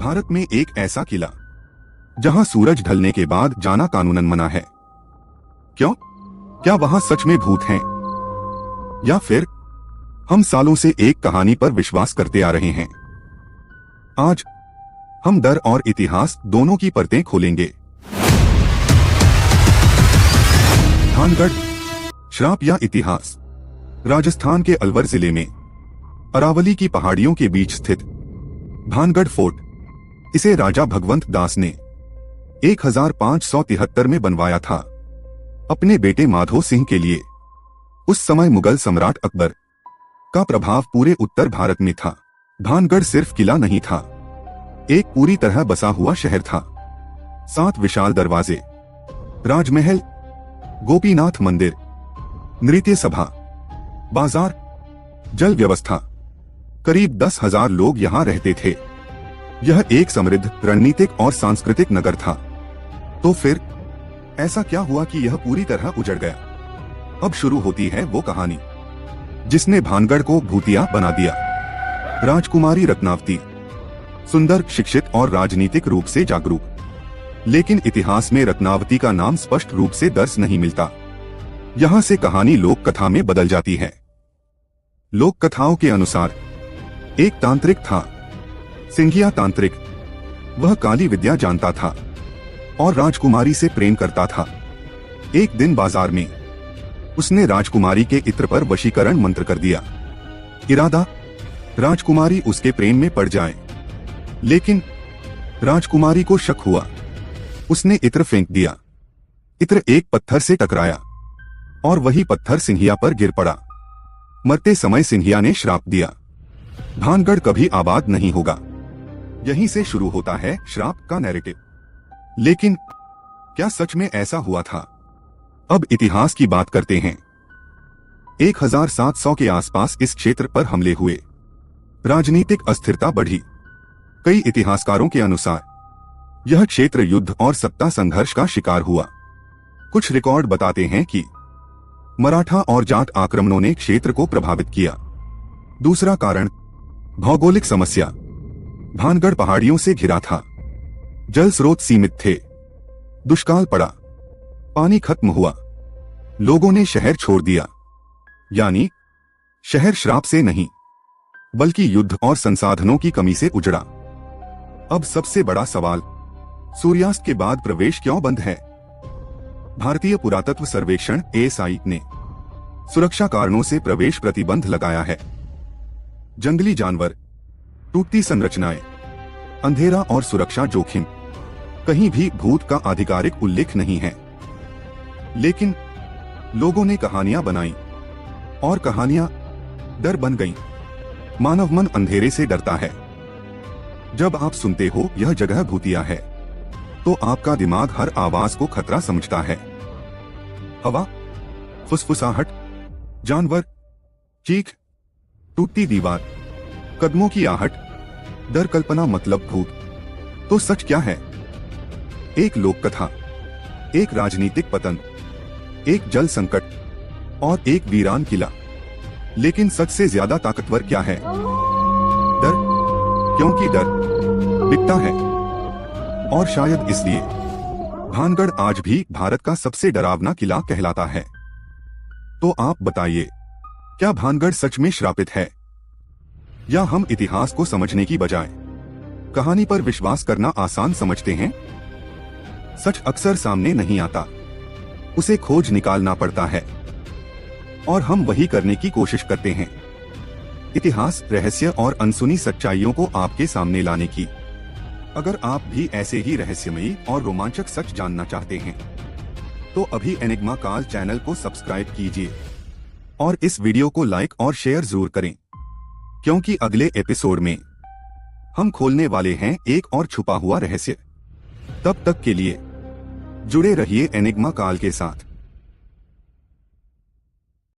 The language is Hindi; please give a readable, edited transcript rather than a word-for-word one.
भारत में एक ऐसा किला जहां सूरज ढलने के बाद जाना कानूनन मना है। क्यों? क्या वहां सच में भूत हैं? या फिर हम सालों से एक कहानी पर विश्वास करते आ रहे हैं? आज हम डर और इतिहास दोनों की परतें खोलेंगे। भानगढ़, श्राप या इतिहास। राजस्थान के अलवर जिले में अरावली की पहाड़ियों के बीच स्थित भानगढ़ फोर्ट, इसे राजा भगवंत दास ने 1573 में बनवाया था अपने बेटे माधो सिंह के लिए। उस समय मुगल सम्राट अकबर का प्रभाव पूरे उत्तर भारत में था। भानगढ़ सिर्फ किला नहीं था, एक पूरी तरह बसा हुआ शहर था। 7 विशाल दरवाजे, राजमहल, गोपीनाथ मंदिर, नृत्य सभा, बाजार, जल व्यवस्था। करीब 10,000 लोग यहाँ रहते थे। यह एक समृद्ध रणनीतिक और सांस्कृतिक नगर था। तो फिर ऐसा क्या हुआ कि यह पूरी तरह उजड़ गया? अब शुरू होती है वो कहानी जिसने भानगढ़ को भूतिया बना दिया। राजकुमारी रत्नावती, सुंदर, शिक्षित और राजनीतिक रूप से जागरूक, लेकिन इतिहास में रत्नावती का नाम स्पष्ट रूप से दर्ज नहीं मिलता। यहाँ से कहानी लोक कथा में बदल जाती है। लोक कथाओं के अनुसार एक तांत्रिक था, सिंघिया तांत्रिक। वह काली विद्या जानता था और राजकुमारी से प्रेम करता था। एक दिन बाजार में उसने राजकुमारी के इत्र पर वशीकरण मंत्र कर दिया। इरादा, राजकुमारी उसके प्रेम में पड़ जाए। लेकिन राजकुमारी को शक हुआ। उसने इत्र फेंक दिया। इत्र एक पत्थर से टकराया और वही पत्थर सिंघिया पर गिर पड़ा। मरते समय सिंघिया ने श्राप दिया, भानगढ़ कभी आबाद नहीं होगा। यहीं से शुरू होता है श्राप का नैरेटिव। लेकिन क्या सच में ऐसा हुआ था? अब इतिहास की बात करते हैं। 1700 के आसपास इस क्षेत्र पर हमले हुए। राजनीतिक अस्थिरता बढ़ी। कई इतिहासकारों के अनुसार यह क्षेत्र युद्ध और सत्ता संघर्ष का शिकार हुआ। कुछ रिकॉर्ड बताते हैं कि मराठा और जाट आक्रमणों ने क्षेत्र को प्रभावित किया। दूसरा कारण, भौगोलिक समस्या। भानगढ़ पहाड़ियों से घिरा था, जल स्रोत सीमित थे, दुष्काल पड़ा, पानी खत्म हुआ, लोगों ने शहर छोड़ दिया। यानी शहर श्राप से नहीं बल्कि युद्ध और संसाधनों की कमी से उजड़ा। अब सबसे बड़ा सवाल, सूर्यास्त के बाद प्रवेश क्यों बंद है? भारतीय पुरातत्व सर्वेक्षण ASI ने सुरक्षा कारणों से प्रवेश प्रतिबंध लगाया है। जंगली जानवर, टूटती संरचनाएं, अंधेरा और सुरक्षा जोखिम। कहीं भी भूत का आधिकारिक उल्लेख नहीं है। लेकिन लोगों ने कहानियां बनाई और कहानियां डर बन गईं। मानव मन अंधेरे से डरता है। जब आप सुनते हो यह जगह भूतिया है, तो आपका दिमाग हर आवाज को खतरा समझता है। हवा, फुसफुसाहट, जानवर, चीख, टूटती दीवार, कदमों की आहट, डर, कल्पना मतलब भूत। तो सच क्या है? एक लोक कथा, एक राजनीतिक पतन, एक जल संकट और एक वीरान किला। लेकिन सच से ज्यादा ताकतवर क्या है? डर, क्योंकि डर बिकता है। और शायद इसलिए भानगढ़ आज भी भारत का सबसे डरावना किला कहलाता है। तो आप बताइए, क्या भानगढ़ सच में श्रापित है, या हम इतिहास को समझने की बजाय कहानी पर विश्वास करना आसान समझते हैं? सच अक्सर सामने नहीं आता, उसे खोज निकालना पड़ता है, और हम वही करने की कोशिश करते हैं। इतिहास, रहस्य और अनसुनी सच्चाइयों को आपके सामने लाने की। अगर आप भी ऐसे ही रहस्यमयी और रोमांचक सच जानना चाहते हैं, तो अभी एनिग्मा काल चैनल को सब्सक्राइब कीजिए और इस वीडियो को लाइक और शेयर जरूर करें, क्योंकि अगले एपिसोड में हम खोलने वाले हैं एक और छुपा हुआ रहस्य। तब तक के लिए जुड़े रहिए एनिग्मा काल के साथ।